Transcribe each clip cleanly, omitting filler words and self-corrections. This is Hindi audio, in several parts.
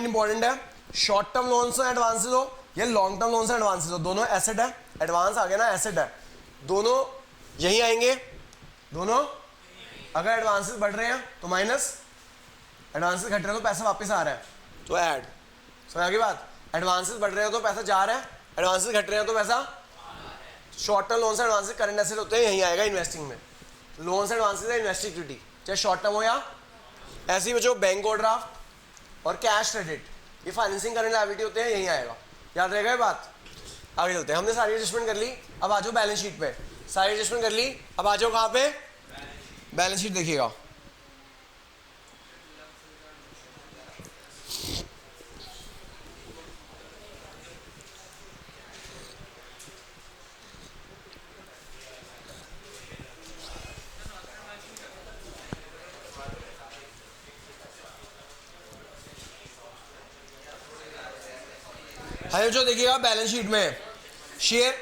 इंपॉर्टेंट है, शॉर्ट टर्म लोन्स हो एडवांसेस हो या लॉन्ग टर्म लोन्स एडवांसेस हो, दोनों एसेट है, एडवांस आ गया ना एसेट है, दोनों यहीं आएंगे, दोनों अगर एडवांसेस बढ़ रहे हैं तो माइनस, एडवांसेस घट रहे हैं तो पैसा वापस आ रहा है तो ऐड, समझ आ गई बात। एडवांसेस बढ़ रहे हो तो पैसा जा रहा है, एडवांसेस घट रहे हैं तो पैसा, short term loans advances current asset होते हैं, यहीं आएगा इन्वेस्टिंग में, लोन्स एडवांसेस है इन्वेस्टिंग इक्विटी, चाहे शॉर्ट टर्म हो या ऐसे ही बच्चों बैंक ओवरड्राफ्ट और कैश क्रेडिट, ये फाइनेंसिंग करंट लायबिलिटी होते हैं, यहीं आएगा, याद रहेगा ये बात। आगे चलते हैं, हमने सारी एडजस्टमेंट कर ली, अब आ जाओ बैलेंस शीट पे, सारी एडजस्टमेंट कर ली, अब आ जाओ कहाँ पे, बैलेंस शीट देखिएगा। जो देखिएगा बैलेंस शीट में शेयर,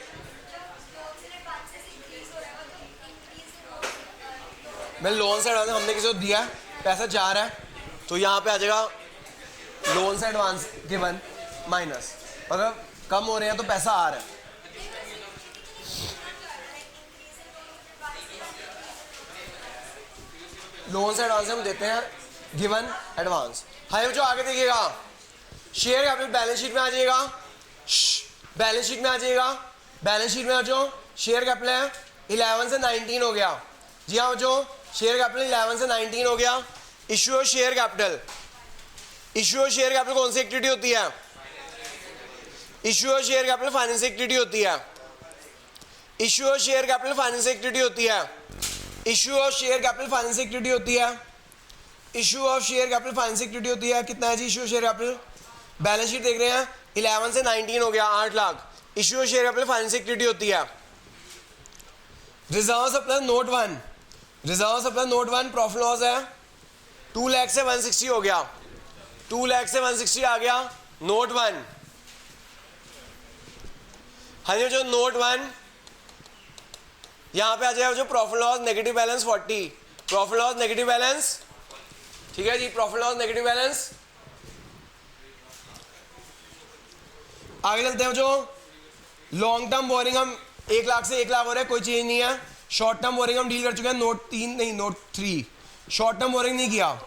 मैं लोन से एडवांस हमने किसी को दिया है, पैसा जा रहा है तो यहाँ पे आ जाएगा लोन से एडवांस गिवन माइनस, अगर कम हो रहे हैं तो पैसा आ रहा है, लोन से एडवांस हम देते हैं गिवन एडवांस। हाई जो आगे देखिएगा शेयर कैपिटल बैलेंस शीट में आ जाएगा, बैलेंस शीट में आ जाएगा, बैलेंस शीट में आ जाओ, शेयर कैपिटल है 11 से 19 हो गया, जी हाँ जो शेयर कैपिटल 11 से 19 हो गया। Issue of share capital, issue of share capital कौन सी एक्टिविटी होती है, issue of share capital finance activity होती है, issue of share capital finance activity होती है, issue of share capital finance activity होती है, issue of share capital finance activity होती है, कितना है जी issue of share capital, balance sheet देख रहे हैं 11 से 19 हो गया 8 lakh, issue of share capital finance activity होती है। Reserve supply note 1, reserve supply note 1 profit loss है 2 लाख से 160 हो गया, 2 लाख से 160 आ गया नोट 1। हाँ जो नोट 1 यहां पे आ जाएगा जो profit loss negative balance 40, profit loss negative balance, ठीक है जी, प्रॉफिट लॉस नेगेटिव बैलेंस। आगे चलते हैं जो लॉन्ग टर्म बोरिंग हम 1 लाख से 1 लाख हो रहा है, कोई चेंज नहीं है। शॉर्ट टर्म बोरिंग हम डील कर चुके हैं नोट 3 नहीं नोट 3, शॉर्ट टर्म बोरिंग नहीं किया।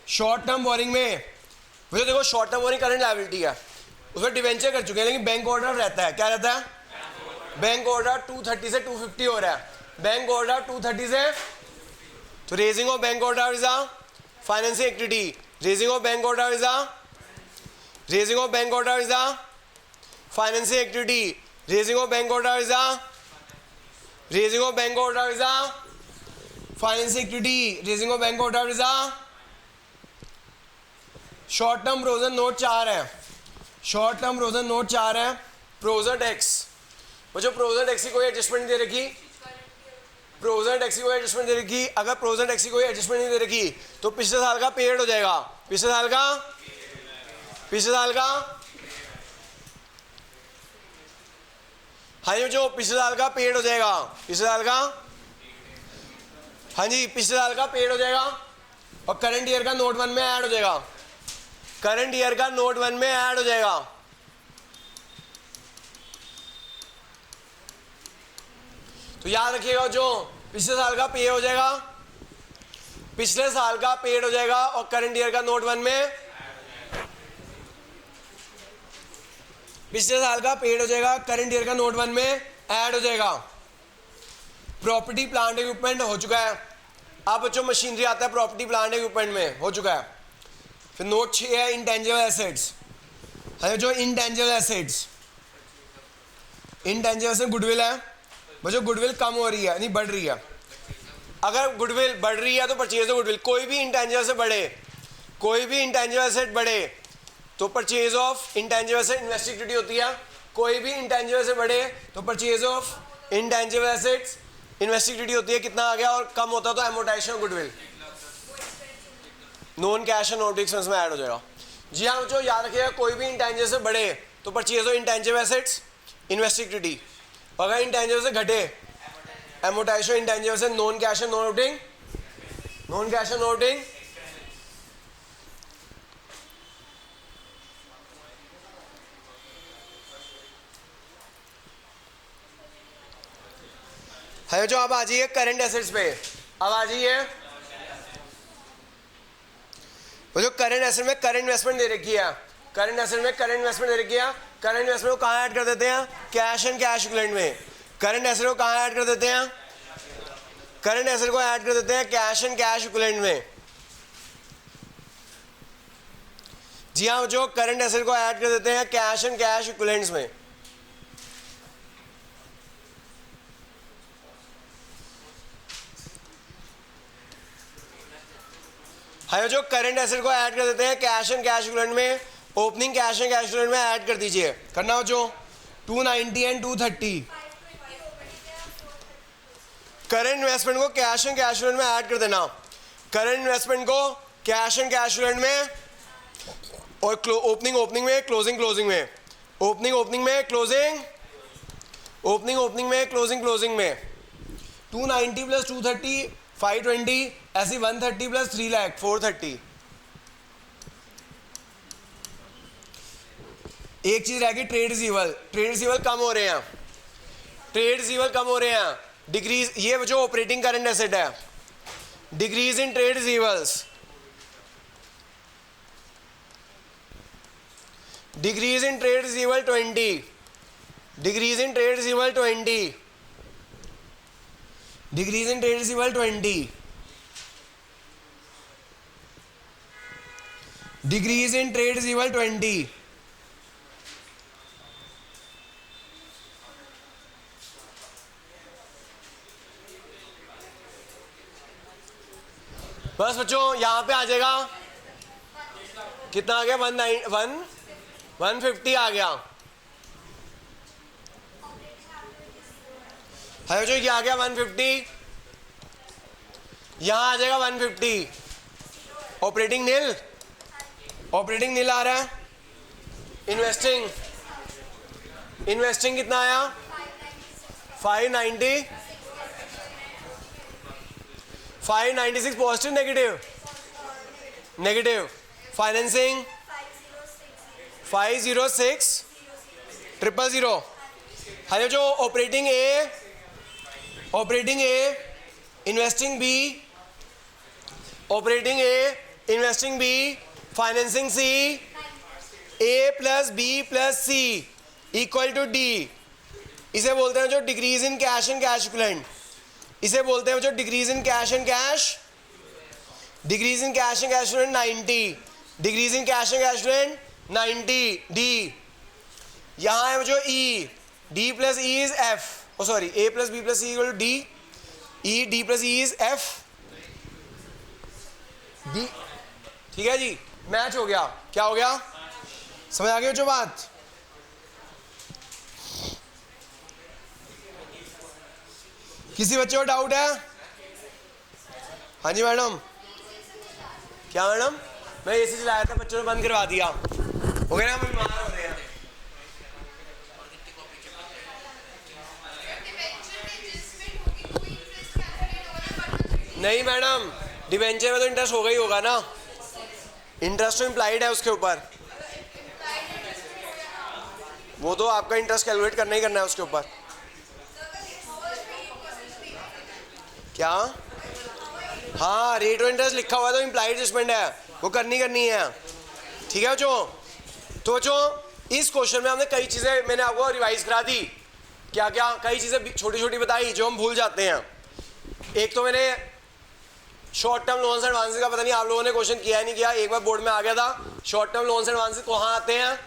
शॉर्ट टर्म बोरिंग में वो देखो short term borrowing current liability है, उसमें डिवेंचर कर चुके हैं, लेकिन बैंक ऑर्डर रहता है, क्या रहता है, बैंक ऑर्डर 230 से 250 हो रहा है, बैंक ऑर्डर 230 से, तो raising of bank order is a financing activity, raising of bank order is a, raising of bank order is a financing activity, raising of bank order is a, raising of bank order is a financing activity, raising of bank order is a, short term provision note 4 है, शॉर्ट टर्म प्रोविजन नोट 4 है, प्रोविजन टैक्स, वो जो प्रोविजन टैक्स की कोई एडजस्टमेंट दे रखी, प्रोविजन टैक्स की कोई एडजस्टमेंट दे रखी, अगर प्रोविजन टैक्स की कोई एडजस्टमेंट नहीं दे रखी तो पिछले साल का पेड हो जाएगा, पिछले साल का, पिछले साल का, हाँ जी जो पिछले साल का पेड हो जाएगा, पिछले साल का, हाँ जी पिछले साल का पेड हो जाएगा और करंट ईयर का नोट 1 में ऐड हो जाएगा, करंट ईयर का नोट 1 में ऐड हो जाएगा। तो याद रखिएगा जो पिछले साल का पे हो जाएगा, पिछले साल का पेड हो जाएगा और करंट ईयर का नोट 1 में, पिछले साल का पेड हो जाएगा, करंट ईयर का नोट 1 में ऐड हो जाएगा। प्रॉपर्टी प्लांट इक्विपमेंट हो चुका है, अब बच्चों मशीनरी आता है प्रॉपर्टी प्लांट इक्विपमेंट में, हो चुका है। फिर नोट 6 है इंटेंजिबल एसेट्स, है जो intangible assets, intangible asset goodwill है, बच्चों गुडविल कम हो रही है नहीं बढ़ रही है, अगर गुडविल बढ़ रही है तो परचेज ऑफ गुडविल, कोई भी इंटेंजिबल से बढ़े, कोई भी इंटेंजिबल एसेट बढ़े तो purchase of intangible asset investing activity होती है, कोई भी इंटेंजिबल से बढ़े तो purchase of intangible assets investing activity होती है। कितना आ गया और कम होता तो amortisation of goodwill, non cash और नॉट एक्सपेंस में ऐड हो जाएगा। जी हाँ बच्चों याद रखिएगा कोई भी इंटेंजिबल से बढ़े तो purchase of intangible assets investing activity, अगर इंटेंजिबल से घटे एमोर्टाइजेशन इंटेंजिबल से नॉन कैश और नॉन ऑडिटिंग, नॉन कैश और नॉन ऑडिटिंग। है जो, अब आ जाइए करंट एसेट्स पे। अब आ जाइए वो जो करंट एसेट में करंट इन्वेस्टमेंट दे रखी है, करंट एसेट में करंट इन्वेस्टमेंट दे रखी है। करंट इन्वेस्टमेंट को कहाँ ऐड कर देते हैं? कैश एंड कैश इक्विवेलेंट में। करंट एसेट को कहाँ ऐड कर देते हैं? करंट एसेट को ऐड कर देते हैं कैश एंड कैश इक्विवेलेंट में। जी हाँ, जो करंट एसेट को ऐड कर देते हैं कैश एंड कैश इक्विवेलेंट्स में। है जो करंट एसेट को ऐड कर देते हैं कैश एंड कैश इक्विवेलेंट में। Opening cash and cash equivalent में ऐड कर दीजिए। करना हो जो 290 एंड 230। करंट इन्वेस्टमेंट को कैश एंड कैश इक्विवेलेंट में ऐड कर देना। करंट इन्वेस्टमेंट को कैश एंड कैश इक्विवेलेंट में और ओपनिंग में, क्लोजिंग में, ओपनिंग में, क्लोजिंग में। 290 प्लस 230 520, ऐसी 130 प्लस 3 लाख 430। एक चीज रह गई, ट्रेड रिसीवल। ट्रेड रिसीवल कम हो रहे हैं, डिक्रीज। ये जो ऑपरेटिंग करंट एसेट है, decrease in trade receivables, decrease in trade receivable 20, decrease in trade receivable 20, decrease in trade receivable 20, decrease in trade receivable 20। बस बच्चों यहां पे आ जाएगा, कितना आ गया? 150 आ गया। है जो ये आ गया 150, यहां आ जाएगा 150। ऑपरेटिंग नील आ रहा है। इन्वेस्टिंग कितना आया? 596 पॉजिटिव नेगेटिव। फाइनेंसिंग 506 000। है जो operating A, investing B, financing C, A plus B plus C equal to D. इसे बोलते हैं जो decrease in cash and cash equivalent. इसे बोलते हैं जो decrease in cash and cash equivalent 90, decrease in cash and cash equivalent 90 D. यहाँ है जो E, D plus E is F, oh sorry, A plus B plus C equal to D, E D plus E is F D. ठीक है जी, मैच हो गया। क्या हो गया? समझ आ गई जो बात? किसी बच्चे को डाउट है? हाँ जी मैडम। क्या मैडम? मैं एसी चलाया था, बच्चों ने बंद करवा दिया। हो गया ना, हम बीमार हो रहे हैं। नहीं मैडम, डिवेंचर में तो इंटरेस्ट होगा ही होगा ना। इंटरेस्ट तो इम्प्लाइड है उसके ऊपर, वो तो आपका इंटरेस्ट कैलकुलेट करना ही करना है उसके ऊपर। क्या? हाँ, रेट ऑफ इंटरेस्ट लिखा हुआ है तो इम्प्लाइड एडजस्टमेंट है, वो करनी है। ठीक है बच्चों? तो बच्चों इस क्वेश्चन में हमने कई चीज़ें मैंने आपको रिवाइज करा दी। क्या क्या? कई चीज़ें छोटी छोटी बताई जो हम भूल जाते हैं। एक तो मैंने शॉर्ट टर्म लोन्स एडवांसेस का, पता नहीं आप लोगों ने क्वेश्चन किया नहीं किया, एक बार बोर्ड में आ गया था। शॉर्ट टर्म लोन्स एडवांसेस कहाँ आते हैं?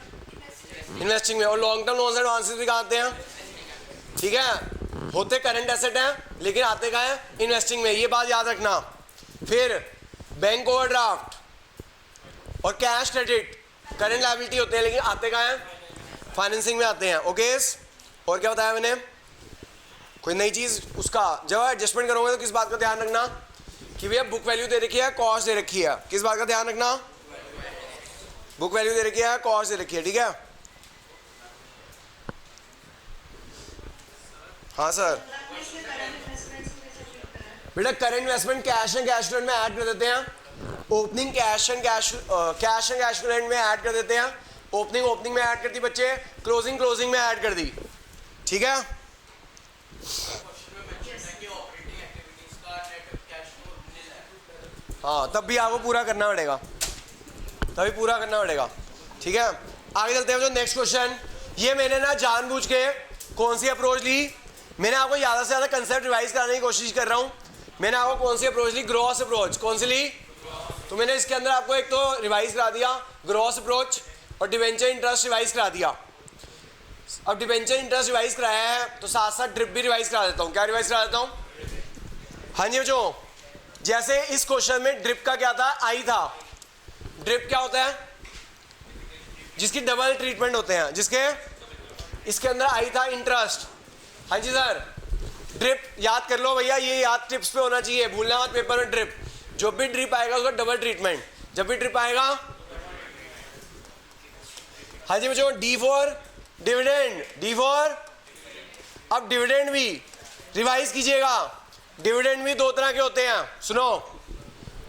इन्वेस्टिंग में। और लॉन्ग टर्म लोन्स एडवांसेस भी कहाँ आते हैं? ठीक है, होते करंट एसेट हैं लेकिन आते कहाँ हैं? इन्वेस्टिंग में। ये बात याद रखना। फिर बैंक ओवरड्राफ्ट और कैश क्रेडिट करंट लायबिलिटी होते हैं लेकिन आते कहाँ हैं? फाइनेंसिंग में आते हैं। ओके, और क्या बताया मैंने? कोई नई चीज़? उसका जब एडजस्टमेंट करोगे तो किस बात का ध्यान रखना कि भैया बुक वैल्यू दे रखी है, कॉस्ट दे रखी है। किस बात का ध्यान रखना? बुक वैल्यू दे रखी है, कॉस्ट दे रखी है। ठीक है, हाँ सर। बेटा current investment cash and cash equivalent में ऐड कर देते हैं। Opening cash and cash equivalent में ऐड कर देते हैं। ओपनिंग में ऐड कर दी बच्चे, क्लोजिंग में ऐड कर दी। ठीक है, हाँ, तब भी आपको पूरा करना पड़ेगा, तभी पूरा करना पड़ेगा। ठीक है, आगे चलते हैं। जो नेक्स्ट क्वेश्चन, ये मैंने ना जानबूझ के कौन सी अप्रोच ली, मैंने आपको ज़्यादा से ज़्यादा कंसेप्ट रिवाइज कराने की कोशिश कर रहा हूँ। मैंने आपको कौन सी अप्रोच ली, ग्रॉस अप्रोच। कौन सी ली? तो मैंने इसके अंदर आपको एक तो रिवाइज करा दिया ग्रॉस अप्रोच और डिवेंचर इंटरेस्ट रिवाइज करा दिया। अब डिवेंचर इंटरेस्ट रिवाइज कराया है तो साथ साथ ड्रिप भी रिवाइज करा देता हूँ। क्या रिवाइज करा देता हूँ? हाँ जी बच्चों, जैसे इस क्वेश्चन में ड्रिप का क्या था, आई था। ड्रिप क्या होता है? जिसकी डबल ट्रीटमेंट होते हैं, जिसके इसके अंदर आई था इंटरेस्ट। हाँ जी सर, ड्रिप याद कर लो भैया, ये याद टिप्स पे होना चाहिए, भूलना मत पेपर में। ड्रिप, जब भी ड्रिप आएगा उसका डबल ट्रीटमेंट, जब भी ड्रिप आएगा। हाँ जी बच्चों, D for dividend, D for. अब डिविडेंड भी रिवाइज कीजिएगा। डिविडेंड भी दो तरह के होते हैं, सुनो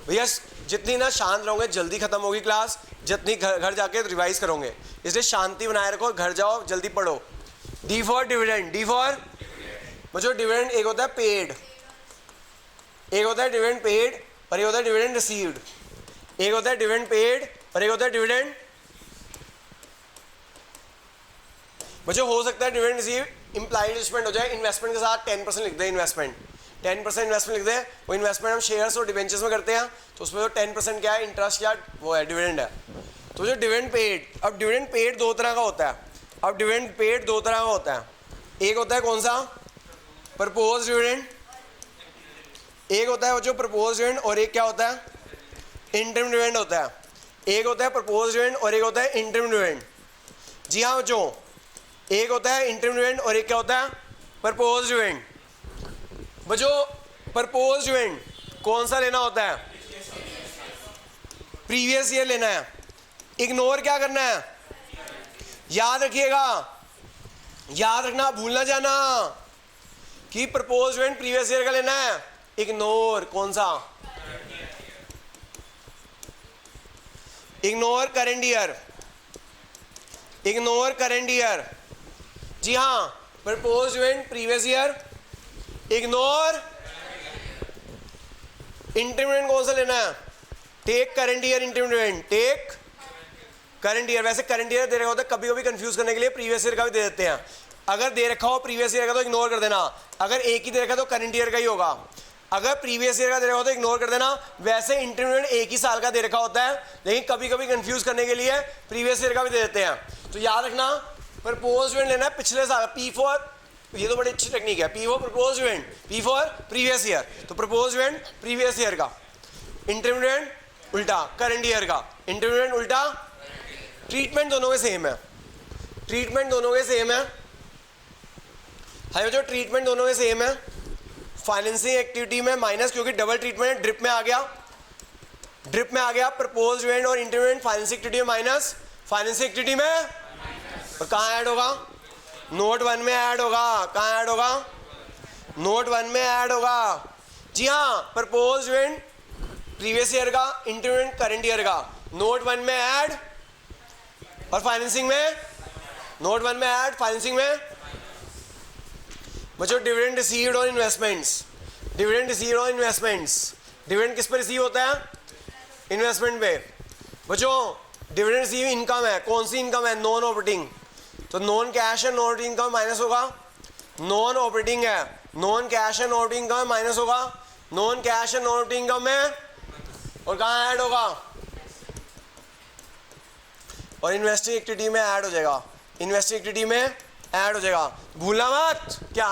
भैया। जितनी ना शांत रहोगे जल्दी खत्म होगी क्लास, जितनी घर जाके रिवाइज करोगे, इसलिए शांति बनाए रखो, घर जाओ जल्दी पढ़ो। D for dividend, D for बच्चों डिविडेंड एक होता है पेड, एक होता है डिविडेंड पेड और एक होता है डिविडेंड रिसीव्ड। एक होता है डिविडेंड पेड और एक होता है डिविडेंड। बच्चों हो सकता है डिविडेंड रिसीव इंप्लाइड इन्वेस्टमेंट हो जाए, इन्वेस्टमेंट के साथ 10% लिख दे, इन्वेस्टमेंट 10% इन्वेस्टमेंट लिख दे। वो इन्वेस्टमेंट हम शेयर्स और डिवेंचर्स में करते हैं, तो उसमें जो 10% क्या है, इंटरेस्ट क्या वो है, डिविडेंड है। तो जो डिविडेंड पेड, अब डिविडेंड पेड दो तरह का होता है। अब डिविडेंड पेड दो तरह का होता है, एक होता है कौन सा, प्रपोज डिविडेंड। एक होता है वो जो प्रपोज डिविडेंड और एक क्या होता है, इंटरिम डिविडेंड होता है। एक होता है प्रपोज डिविडेंड और एक होता है इंटरिम डिविडेंड। जी हाँ बच्चों, एक होता है इंटरिम डिविडेंड और एक क्या होता है, प्रपोज डिविडेंड। बच्चों प्रपोज डिविडेंड कौन सा लेना होता है, प्रीवियस ईयर लेना है। इग्नोर क्या करना है, याद रखिएगा, याद रखना, भूलना जाना कि प्रपोज डिविडेंड प्रीवियस ईयर का लेना है। इग्नोर कौन सा, ignore current year, ignore current year. जी हाँ, propose dividend previous year, ignore. Interim dividend कौन सा लेना है, take current year interim dividend, take current year. वैसे करंट ईयर दे रखा होता है, कभी कभी कंफ्यूज करने के लिए प्रीवियस ईयर का भी दे देते हैं। अगर दे रखा हो प्रीवियस ईयर का तो इग्नोर कर देना, अगर एक ही दे रखा तो करंट ईयर का ही होगा। अगर प्रीवियस ईयर का दे रखा हो तो इग्नोर कर देना। वैसे इंटरिम डिविडेंड एक ही साल का दे रखा होता है, लेकिन कभी कभी कंफ्यूज करने के लिए प्रीवियस ईयर का भी दे देते हैं। तो याद रखना, प्रपोज डिविडेंड लेना है पिछले साल। पी फॉर, ये तो बड़ी अच्छी टेक्निक है, P for propose dividend, P for previous year. तो प्रपोज डिविडेंड प्रीवियस ईयर का, इंटरिम डिविडेंड उल्टा करंट ईयर का, इंटरिम डिविडेंड उल्टा। ट्रीटमेंट दोनों के सेम है, ट्रीटमेंट दोनों के सेम है। है जो ट्रीटमेंट दोनों के सेम है। फाइनेंसिंग एक्टिविटी में माइनस, क्योंकि डबल ट्रीटमेंट ड्रिप में आ गया, ड्रिप में आ गया। प्रपोज डिविडेंड और इंटरिम डिविडेंड फाइनेंसिंग एक्टिविटी में माइनस, फाइनेंसिंग एक्टिविटी में और कहाँ ऐड होगा, नोट 1 में ऐड होगा। कहाँ ऐड होगा, नोट 1 में ऐड होगा। जी हाँ, प्रपोज डिविडेंड प्रीवियस ईयर का, इंटरिम डिविडेंड करंट ईयर का, नोट 1 में ऐड और फाइनेंसिंग में, नोट 1 में ऐड, फाइनेंसिंग में। बच्चों dividend received on investments, dividend received on investments. Dividend किस पे रिसीव होता है, इन्वेस्टमेंट पे। बच्चों डिविडेंड रिसीव इनकम है, कौन सी इनकम है, नॉन ऑपरेटिंग। तो नॉन कैश है, नॉन ऑपरेटिंग इनकम माइनस होगा। नॉन ऑपरेटिंग है, नॉन कैश है, नॉन ऑपरेटिंग इनकम माइनस होगा। नॉन कैश है, नॉन ऑपरेटिंग इनकम में और कहाँ ऐड होगा, और इन्वेस्टिंग एक्टिविटी में ऐड हो जाएगा, इन्वेस्टिंग एक्टिविटी में ऐड हो जाएगा। भूलना मत क्या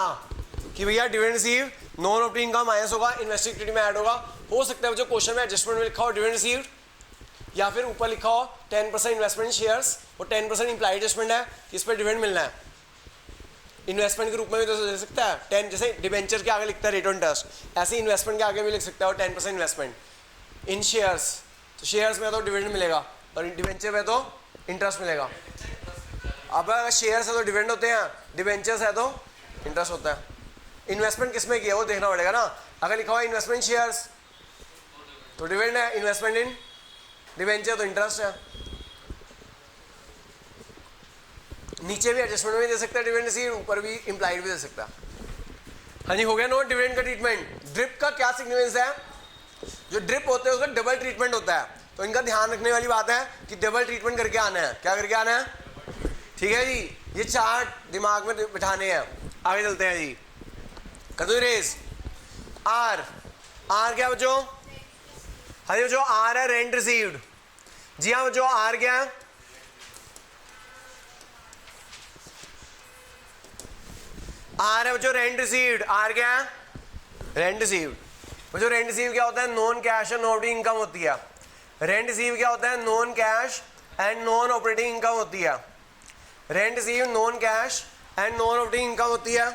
कि भैया dividend receive non operating income minus होगा, इन्वेस्टिंग एक्टिविटी में ऐड होगा। हो सकता है जो क्वेश्चन में एडजस्टमेंट में लिखा हो डिविडेंड रिसीव्ड, या फिर ऊपर लिखा हो 10% इन्वेस्टमेंट शेयर्स और 10% इंप्लाइड एडजस्टमेंट है, इस पर डिविडेंड मिलना है। इन्वेस्टमेंट के रूप में भी तो दे सकता है 10, जैसे डिबेंचर के आगे लिखता है रेट ऑन इंटरेस्ट, ऐसे इन्वेस्टमेंट के आगे भी लिख सकता है 10% इन्वेस्टमेंट इन शेयर्स। तो शेयर्स में तो डिविडेंड मिलेगा और डिबेंचर में तो इंटरेस्ट मिलेगा। अब अगर शेयर्स है तो डिविडेंड होते हैं, डिबेंचर्स है तो इंटरेस्ट होता है। इन्वेस्टमेंट किस में किया वो देखना पड़ेगा ना। अगर लिखा हुआ इन्वेस्टमेंट शेयर्स तो डिविडेंड है, इन्वेस्टमेंट इन डिबेंचर तो इंटरेस्ट है। नीचे भी एडजस्टमेंट में दे सकता है डिविडेंड रिसीव, ऊपर भी इंप्लाइड भी दे सकता है। हाँ जी, हो गया नो डिविडेंड का ट्रीटमेंट। ड्रिप का क्या सिग्निफिकेंस है, जो ड्रिप होते हैं उसका डबल ट्रीटमेंट होता है, तो इनका ध्यान रखने वाली बात है कि डबल ट्रीटमेंट करके आना है। क्या करके आना है? ठीक है जी, ये चार्ट दिमाग में बिठाने हैं। आगे चलते हैं जी, कर दो रेस। आर, आर क्या बच्चों? हाँ जी बच्चों, आर है रेंट रिसीव्ड। जी हाँ बच्चों, आर क्या है? आर है बच्चों रेंट रिसीव्ड। आर क्या है? Rent received. बच्चों रेंट रिसीव क्या होता है? नॉन कैश और ऑपरेटिंग इनकम होती है। रेंट रिसीव क्या होता है? Non cash and non operating income होती है। Rent receive non cash and non operating income होती है।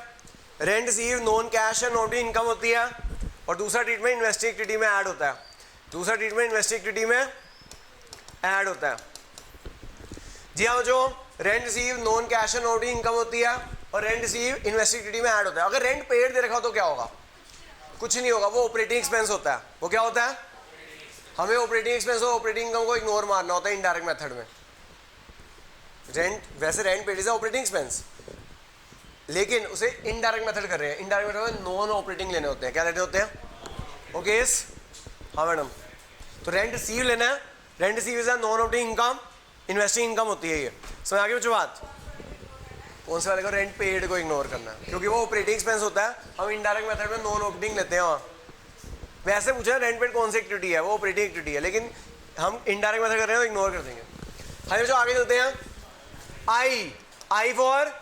Rent receive non cash and operating income होती है। और दूसरा ट्रीटमेंट इन्वेस्टिंग एक्टिविटी में ऐड होता है। दूसरा ट्रीटमेंट इन्वेस्टिंग एक्टिविटी में ऐड होता है। जी हाँ बच्चों, rent receive non cash and operating income होती है और रेंट रिसीव इन्वेस्टिंग एक्टिविटी में ऐड होता है। अगर रेंट पेड दे रखा हो तो क्या होगा? कुछ नहीं होगा, वो ऑपरेटिंग एक्सपेंस होता है। वो क्या होता है? हमें ऑपरेटिंग एक्सपेंस और ऑपरेटिंग इनकम को इग्नोर मारना होता है इनडायरेक्ट मेथड में। रेंट, वैसे rent paid is operating expense, लेकिन उसे इनडायरेक्ट मेथड कर रहे हैं। इनडायरेक्ट मेथड में नॉन ऑपरेटिंग लेने होते हैं। क्या लेने होते हैं? ओके हाँ मैडम, तो रेंट रिसीव लेना है। Rent receive is non operating income, investing income होती है ये। समझ आ गई बच्चों बात? कौन से वाले को? रेंट पेड को इग्नोर करना है, क्योंकि वो ऑपरेटिंग एक्सपेंस होता है। हम इनडायरेक्ट मेथड में नॉन ऑपरेटिंग लेते हैं वहाँ। वैसे पूछा रेंट पेड कौन सी एक्टिविटी है? वो ऑपरेटिंग एक्टिविटी है, लेकिन हम इनडायरेक्ट मेथड कर रहे हैं तो इग्नोर कर देंगे। हाँ बच्चों आगे चलते हैं। आई, आई फॉर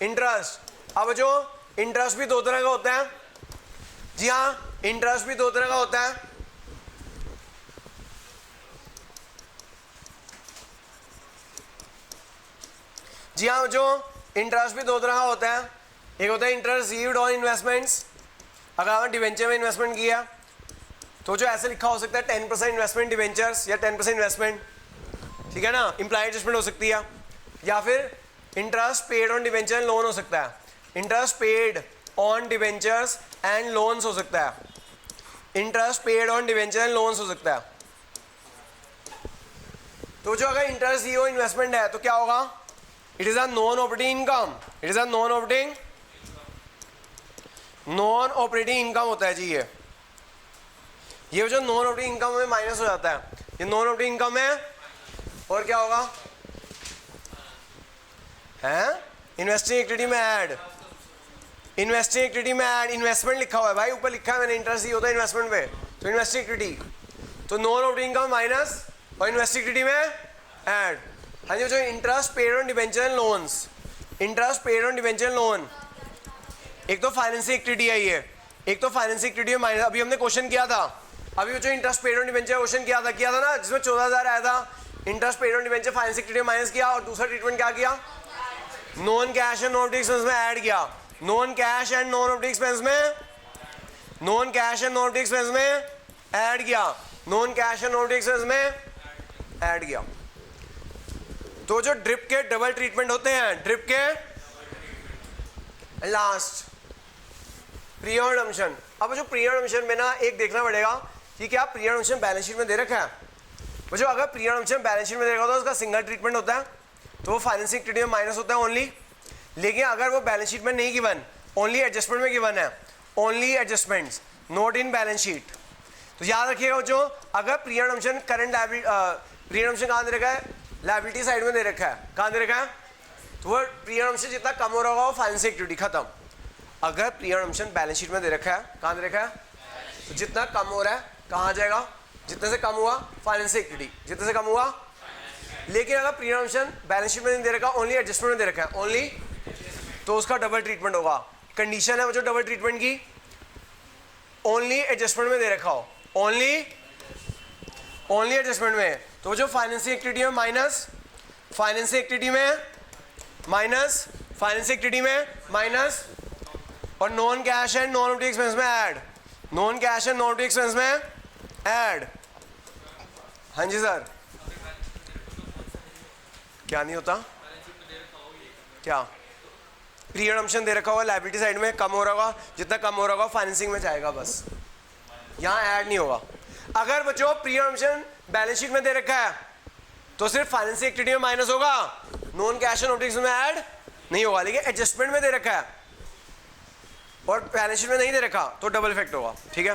इंटरेस्ट। अब बच्चों इंटरेस्ट भी दो तरह का होता है। जी हाँ, इंटरेस्ट भी दो तरह का होता है। जी हाँ बच्चों, इंटरेस्ट भी दो तरह का होता है। एक होता है इंटरेस्ट रिसीव्ड ऑन इन्वेस्टमेंट्स। अगर आपने डिवेंचर में इन्वेस्टमेंट किया तो जो ऐसे लिखा हो सकता है 10% इन्वेस्टमेंट डिवेंचर्स या 10% इन्वेस्टमेंट, ठीक है ना, इम्प्लाइड एडजस्टमेंट हो सकती है। या फिर interest paid on debenture loan हो सकता है। Interest paid on debentures and loans हो सकता है। Interest paid on debenture and loans हो सकता है। तो जो अगर इंटरेस्ट ही हो इन्वेस्टमेंट है तो क्या होगा? It is a non operating income. It is a non operating income होता है जी। ये जो नॉन ऑपरेटिंग इनकम में माइनस हो जाता है, ये नॉन ऑपरेटिंग इनकम है। और क्या होगा? है इन्वेस्टिंग एक्टिविटी में ऐड। इन्वेस्टिंग एक्टिविटी में ऐड, इन्वेस्टमेंट लिखा हुआ है भाई, ऊपर लिखा है मैंने इंटरेस्ट ही होता है इन्वेस्टमेंट पे, तो इन्वेस्टिंग एक्टिविटी, तो नॉन ऑपरेटिंग इनकम माइनस और इन्वेस्टिंग एक्टिविटी में ऐड। हाँ जी, जो interest paid on debenture and loans, interest paid on debenture and loan, एक तो फाइनेंसिंग एक्टिविटी है ये, एक तो फाइनेंसिंग एक्टिविटी में माइनस। अभी हमने क्वेश्चन किया था, अभी जो interest paid on debenture question किया था ना, जिसमें 14,000 आया था। Interest paid on debenture financing activity में माइनस किया और दूसरा ट्रीटमेंट क्या किया? Non cash and non operating expense में ऐड किया। Non cash and non operating expense में, non cash and non operating expense में ऐड किया। Non cash and non operating expense में ऐड किया। तो जो ड्रिप के डबल ट्रीटमेंट होते हैं, ड्रिप के लास्ट पीरियड अम्पशन। अब जो पीरियड अम्पशन में ना एक देखना पड़ेगा कि क्या पीरियड अम्पशन बैलेंस शीट में दे रखा है। जो अगर पीरियड अम्पशन बैलेंस शीट में दे रखा तो उसका सिंगल ट्रीटमेंट होता है, तो वो फाइनेंसिंग एक्टिविटी में माइनस होता है ओनली। लेकिन अगर वो बैलेंस शीट में नहीं गिवन, ओनली एडजस्टमेंट में गिवन है, only adjustments note in balance sheet, तो याद रखिएगा जो अगर पीरियड अम्पशन करंट पीरियड अम्पशन कहाँ दे रखा है? लायबिलिटी साइड में दे रखा है। कहाँ दे रखा है? तो वो पीरियड अम्पशन जितना कम हो रहा होगा वो फाइनेंसिंग एक्टिविटी खत्म। अगर पीरियड अम्पशन बैलेंस शीट में दे रखा है, कहाँ दे रखा है? तो जितना कम हो रहा है कहाँ आ जाएगा? जितने से कम हुआ फाइनेंसिंग एक्टिविटी, जितने से कम हुआ। लेकिन अगर पीरियड अम्पशन बैलेंस शीट में नहीं दे रखा, ओनली एडजस्टमेंट में दे रखा है, ओनली, तो उसका डबल ट्रीटमेंट होगा। कंडीशन है वो जो डबल ट्रीटमेंट की, ओनली एडजस्टमेंट में दे रखा हो, ओनली एडजस्टमेंट में। तो जो फाइनेंसिंग एक्टिविटी में माइनस, फाइनेंसिंग एक्टिविटी में माइनस, फाइनेंसिंग एक्टिविटी में माइनस, और non cash and non operating expense में add, non cash and non operating expense में ऐड। हाँ जी सर, क्या नहीं होता? क्या? पीरियड अम्पशन दे रखा होगा, लायबिलिटी साइड में कम हो रहा होगा, जितना कम हो रहा होगा फाइनेंसिंग में जाएगा, बस यहाँ ऐड नहीं होगा। अगर बच्चों पीरियड अम्पशन बैलेंस शीट में दे रखा है तो सिर्फ फाइनेंसिंग एक्टिविटी में माइनस होगा, नॉन कैश एंड ऑपरेटिंग में ऐड नहीं होगा। लेकिन एडजस्टमेंट में दे रखा है और बैलेंस शीट में नहीं दे रखा तो डबल इफेक्ट होगा। ठीक है,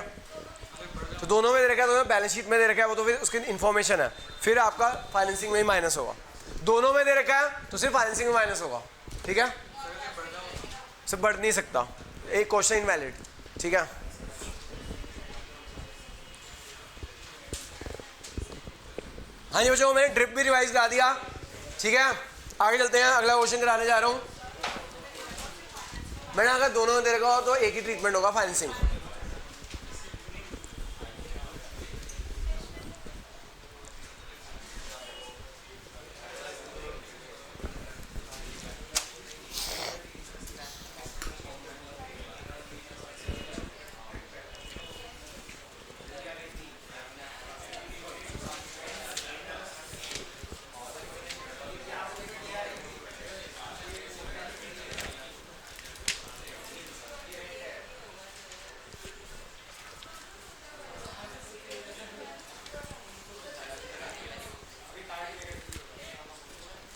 तो दोनों में दे रखा है, दोनों बैलेंस शीट में दे रखा है, वो तो फिर उसकी इन्फॉर्मेशन है, फिर आपका फाइनेंसिंग में ही माइनस होगा। दोनों में दे रखा है तो सिर्फ फाइनेंसिंग में माइनस होगा, ठीक है, सब बढ़ नहीं सकता, एक क्वेश्चन इनवैलिड, ठीक है। हाँ जी बच्चों, मैंने ड्रिप भी रिवाइज करा दिया, ठीक है। आगे चलते हैं, अगला क्वेश्चन कराने जा रहा हूँ। मैंने अगर दोनों में दे रखा हो तो एक ही ट्रीटमेंट होगा फाइनेंसिंग।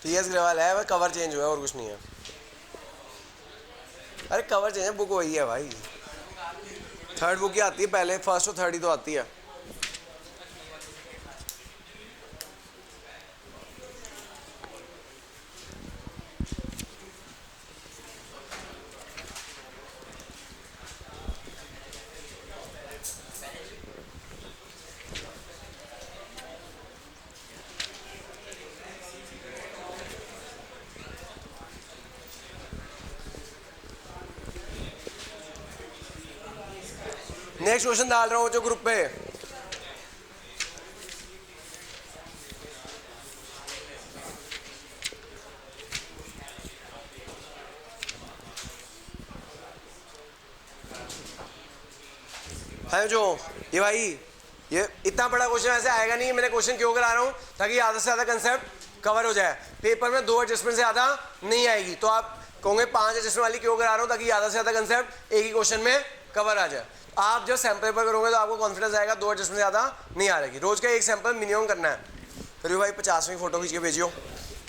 TS ग्रेवाल है, कवर चेंज हुआ है और कुछ नहीं है। अरे कवर चेंज है, बुक वही है भाई, थर्ड बुक ही आती है, पहले फर्स्ट और थर्ड ही तो आती है। नेक्स्ट क्वेश्चन डाल रहा हूँ जो ग्रुप पे, है जो ये भाई, ये इतना बड़ा क्वेश्चन ऐसे आएगा नहीं। मैंने क्वेश्चन क्यों करा रहा हूँ, ताकि ज़्यादा से ज़्यादा कंसेप्ट कवर हो जाए। पेपर में 2 एडजस्टमेंट से ज़्यादा नहीं आएगी, तो आप कहोगे 5 एडजस्टमेंट वाली क्यों करा रहा हूँ, ताकि ज़्यादा से ज़्यादा कंसेप्ट एक ही क्वेश्चन में कवर आ जाए। आप जब सैम्पल पेपर करोगे तो आपको कॉन्फिडेंस आएगा 2 एडजस्टमेंट से ज़्यादा नहीं आ रही। रोज़ का एक सैम्पल मिनिमम करना है। फिर भी भाई 50वीं फोटो खींच के भेजियो,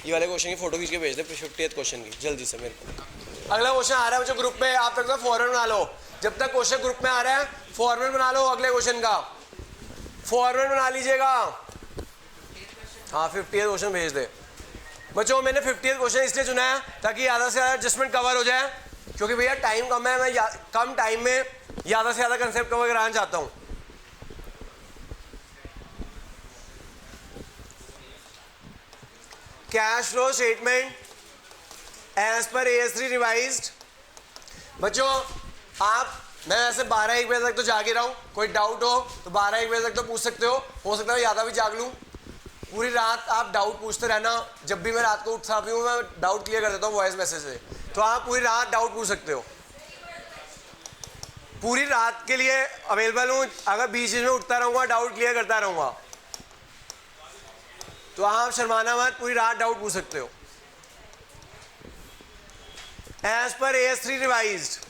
ये वाले क्वेश्चन की फोटो खींच के भेज दे, 50th क्वेश्चन की जल्दी से मेरे को। अगला क्वेश्चन आ रहा है जो ग्रुप पे, आप तक तो फॉरवर्ड बना लो। जब तक क्वेश्चन ग्रुप में आ रहा है फॉरवर्ड बना लो, अगले क्वेश्चन का फॉरवर्ड बना लीजिएगा। हाँ 50th क्वेश्चन भेज दे बच्चों। मैंने 50th क्वेश्चन इसलिए चुना है ताकि ज़्यादा से ज़्यादा एडजस्टमेंट कवर हो जाए, क्योंकि भैया टाइम कम है, मैं कम टाइम में ज़्यादा से ज़्यादा कंसेप्ट कवर कराना चाहता हूँ। Cash flow statement as per AS3 revised. बच्चों आप, मैं वैसे 12-1 बजे तक तो जाग ही रहा हूँ, कोई डाउट हो तो 12-1 बजे तक तो पूछ सकते हो सकता है ज़्यादा भी जाग लूँ। पूरी रात आप डाउट पूछते रहना, जब भी मैं रात को उठता भी हूँ मैं डाउट क्लियर कर देता हूँ वॉइस मैसेज से, तो आप पूरी रात डाउट पूछ सकते हो। पूरी रात के लिए अवेलेबल हूँ, अगर बीच में उठता रहूँगा डाउट क्लियर करता रहूँगा, तो आप शर्माना मत, पूरी रात डाउट पूछ सकते हो। एज पर AS3 रिवाइज्ड,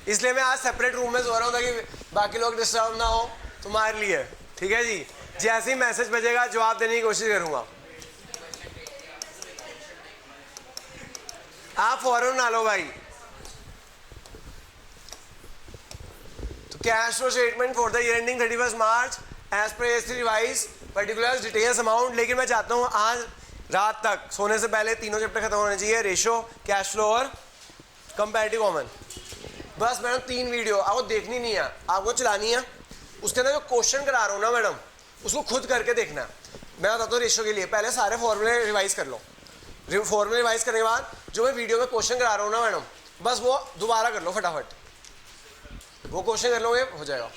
इसलिए मैं आज सेपरेट रूम में सो रहा हूँ ताकि बाकी लोग डिस्टर्ब ना हो तुम्हारे लिए, ठीक है जी। जैसे ही मैसेज भेजेगा जवाब देने की कोशिश करूंगा। आप फॉरन ना लो भाई। तो cash flow statement for the year ending 31 March as per AS3 revise particular details amount, लेकिन मैं चाहता हूँ आज रात तक सोने से पहले तीनों चैप्टर खत्म होने चाहिए, रेशो, कैश फ्लो और कंपैरेटिव कॉमन। बस मैडम 3 वीडियो आपको देखनी नहीं है, आपको चलानी है। उसके अंदर जो क्वेश्चन करा रहा हूँ ना मैडम, उसको खुद करके देखना है। मैं बताता हूँ रेशो के लिए पहले सारे फॉर्मूले रिवाइज कर लो। फॉर्मूले रिवाइज करने के बाद जो मैं वीडियो में क्वेश्चन करा रहा हूँ ना मैडम, बस वो दोबारा कर लो फटाफट, वो क्वेश्चन कर लोगे हो जाएगा।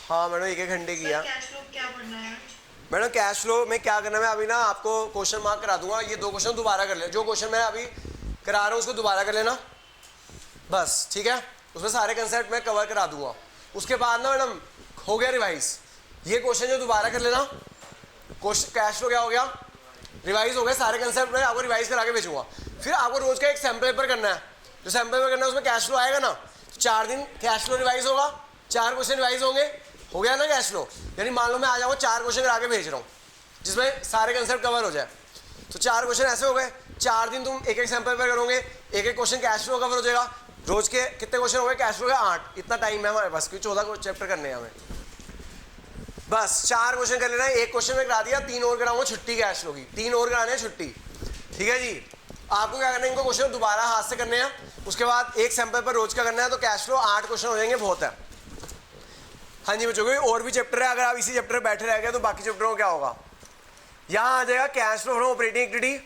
हाँ मैडम 1 घंटे किया। क्या पढ़ना है मैडम कैश फ्लो में क्या करना है, मैं अभी ना आपको क्वेश्चन मार्क करा दूंगा, ये 2 क्वेश्चन दोबारा कर ले, जो क्वेश्चन मैं अभी करा रहा हूँ उसको दोबारा कर लेना बस, ठीक है। उसमें सारे कंसेप्ट मैं कवर करा दूंगा। उसके बाद ना मैडम हो गया रिवाइज, ये क्वेश्चन जो दोबारा कर लेना, क्वेश्चन कैश फ्लो क्या हो गया, रिवाइज हो गया, सारे कंसेप्ट मैं आपको रिवाइज करा के भेजूंगा। फिर आपको रोज का एक सैम्पल पेपर करना है, जो सैम्पल पेपर करना है उसमें कैश फ्लो आएगा ना, तो 4 दिन कैश फ्लो रिवाइज होगा, 4 क्वेश्चन रिवाइज होंगे, हो गया ना कैश फ्लो। यानी मान लो मैं आ जाऊँगा 4 क्वेश्चन करा के भेज रहा हूँ जिसमें सारे कंसेप्ट कवर हो जाए, तो 4 क्वेश्चन ऐसे हो गए। 4 दिन तुम एक सैम्पल पेपर करोगे, एक क्वेश्चन कैश फ्लो कवर हो जाएगा, रोज के कितने क्वेश्चन हो गए कैश फ्लो के? 8। इतना टाइम है हमारे पास क्योंकि 14 चैप्टर करने हैं हमें। बस 4 क्वेश्चन कर लेना है, एक क्वेश्चन में करा दिया, 3 और कराऊंगा छुट्टी कैश फ्लो की, 3 और कराने हैं छुट्टी। ठीक है जी। आपको क्या करना है, इनको क्वेश्चन दोबारा हाथ से करने हैं, उसके बाद एक सैंपल पर रोज का करना है, तो कैश फ्लो 8 क्वेश्चन हो जाएंगे, बहुत है। हाँ जी बच्चों, और भी चैप्टर है, अगर आप इसी चैप्टर में बैठे रह गए तो बाकी चैप्टरों में क्या होगा? यहाँ आ जाएगा cash flow from operating activity,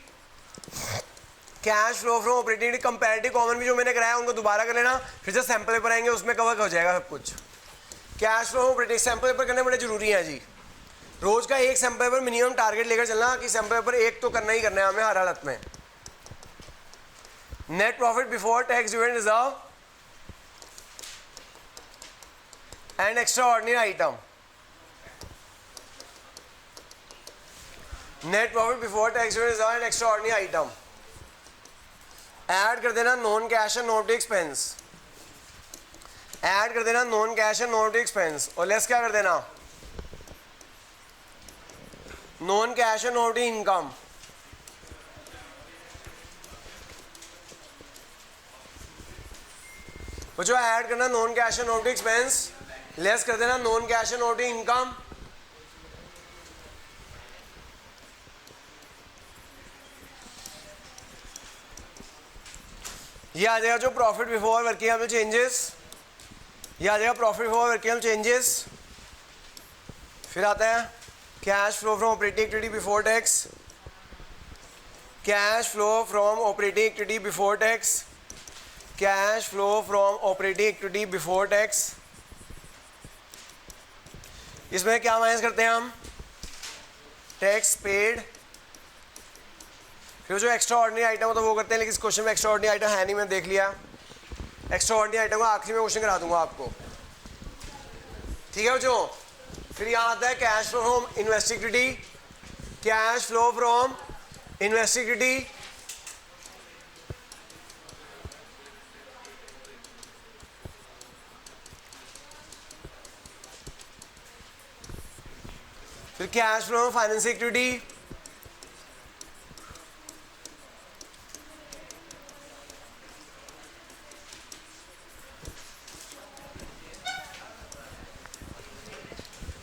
cash flow from operating activity, comparative common भी जो मैंने कराया उनको दोबारा कर लेना, फिर जो सैंपल पेपर आएंगे उसमें कवर हो जाएगा सब कुछ। Cash flow operating sample paper करने बड़े जरूरी है जी। रोज का एक सैंपल पेपर मिनिमम टारगेट लेकर चलना कि सैंपल पेपर एक तो करना ही करना है हमें हर हालत में। Net profit before tax dividend reserve and extra ordinary item, net profit before tax dividend reserve and extra ordinary item, add कर देना non cash and not expense, add कर देना non cash and not expense, और लेस क्या कर देना? Non cash and not income. बच्चों ऐड करना non cash and not expense, less कर देना non cash and not income. ये आ जाएगा जो profit before working capital changes, ये आ जाएगा profit before working capital changes. फिर आता है cash flow from operating activity before tax, cash flow from operating activity before tax, cash flow from operating activity before tax. इसमें क्या माइनस करते हैं हम? Tax paid. फिर जो एक्स्ट्रा ऑर्डिनरी आइटम हो तो वो करते हैं, लेकिन इस क्वेश्चन में एक्स्ट्रा ऑर्डिनरी आइटम है नहीं, मैंने देख लिया। एक्स्ट्रा ऑर्डिनरी आइटम का आखिरी में क्वेश्चन करा दूंगा आपको। ठीक है बच्चों। फिर यहाँ आता है cash flow from investing activity, cash flow from investing activity, फिर कैश फ्लो फाइनेंसिंग एक्टिविटी,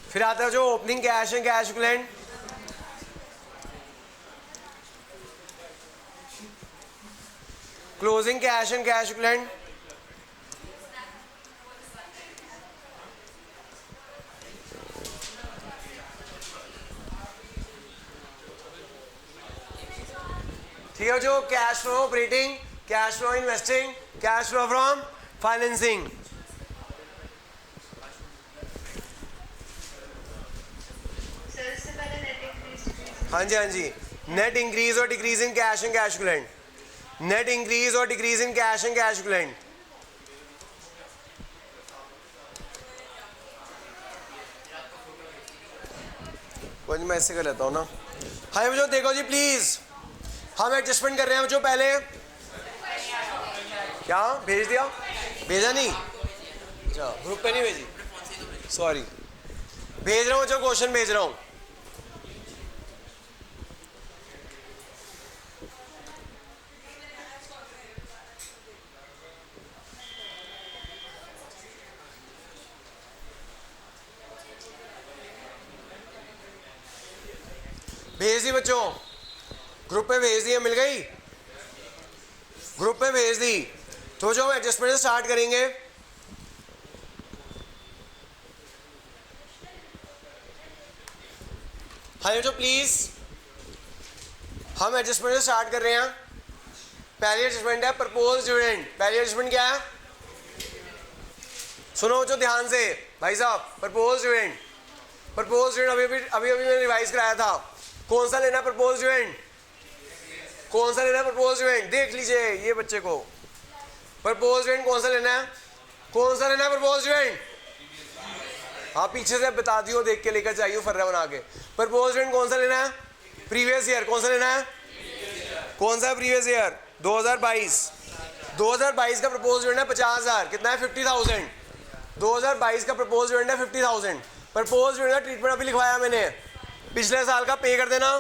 फिर आता है जो opening cash and cash equivalent, closing cash and cash equivalent, ठीक है जो cash flow operating, cash flow investing, cash flow from financing. हाँ जी हाँ जी। नेट इंक्रीज और decrease in cash and cash equivalent, net increase और decrease in cash and cash equivalent. कोई नहीं, मैं ऐसे कर लेता हूँ ना। हाँ बच्चों देखो जी प्लीज, हम एडजस्टमेंट कर रहे हैं बच्चों। पहले क्या भेज दिया? भेजा नहीं? अच्छा ग्रुप पे नहीं भेजी, सॉरी। भेज रहा हूँ बच्चों, क्वेश्चन भेज रहा हूँ। भेज दी बच्चों, ग्रुप पे भेज दी, मिल गई? ग्रुप पे भेज दी। तो जो हम एडजस्टमेंट से स्टार्ट करेंगे, हाँ जो प्लीज हम एडजस्टमेंट से स्टार्ट कर रहे हैं। पहली एडजस्टमेंट है प्रपोज डिविडेंड। पहली एडजस्टमेंट क्या है? सुनो जो ध्यान से भाई साहब, प्रपोज डिविडेंड, प्रपोज डिविडेंड अभी मैंने रिवाइज कराया था। कौन सा लेना प्रपोज डिविडेंड? कौन सा लेना प्रपोज डिविडेंड? देख लीजिए ये बच्चे को, प्रपोज डिविडेंड कौन सा लेना है? कौन सा लेना है प्रपोज डिविडेंड? हाँ पीछे से बता दियो, देख के लेकर जाइए फर्रा बना के। प्रपोज डिविडेंड कौन सा लेना है? Previous year. कौन सा लेना है? कौन सा है प्रीवियस ईयर? 2022। 2022 का प्रपोज डिविडेंड है 50,000। कितना है? 50,000। 2022 का प्रपोज डिविडेंड है 50,000। प्रपोज डिविडेंड का ट्रीटमेंट अभी लिखवाया मैंने, पिछले साल का पे कर देना।